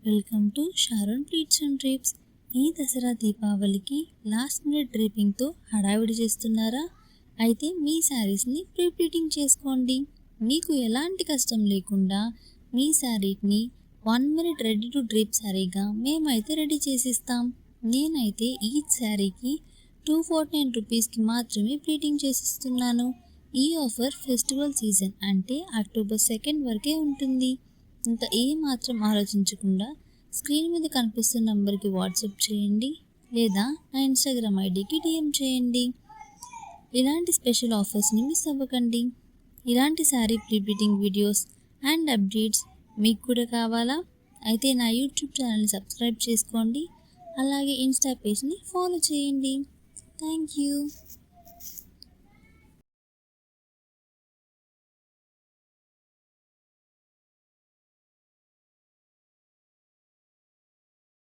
Welcome to Sharon pleats and drapes. ఈ దసరా దీపావళికి last minute డ్రేపింగ్తో హడావిడి చేస్తున్నారా? అయితే మీ శారీస్ని ప్రీ ప్లీటింగ్ చేసుకోండి. మీకు ఎలాంటి కష్టం లేకుండా మీ శారీని 1 మినిట్ రెడీ టు డ్రేప్ శారీగా మేమైతే రెడీ చేసిస్తాం. నేనైతే ఈ శారీకి 249 రూపీస్కి మాత్రమే ప్లీటింగ్ చేసిస్తున్నాను. ఈ ఆఫర్ ఫెస్టివల్ సీజన్ అంటే అక్టోబర్ 2 వరకే ఉంటుంది. ఇంకా మాత్రం ఆలోచించకుండా స్క్రీన్ మీద కనిపిస్తున్న నంబర్కి వాట్సాప్ చేయండి లేదా నా ఇన్స్టాగ్రామ్ ఐడికి డిఎం చేయండి. ఇలాంటి స్పెషల్ ఆఫర్స్ని మిస్ అవ్వకండి. ఇలాంటి sari prepleating videos and updates మీకు కూడా కావాలా? అయితే నా యూట్యూబ్ ఛానల్ని సబ్స్క్రైబ్ చేసుకోండి, అలాగే ఇన్స్టా పేజ్ని ఫాలో చేయండి. Thank you.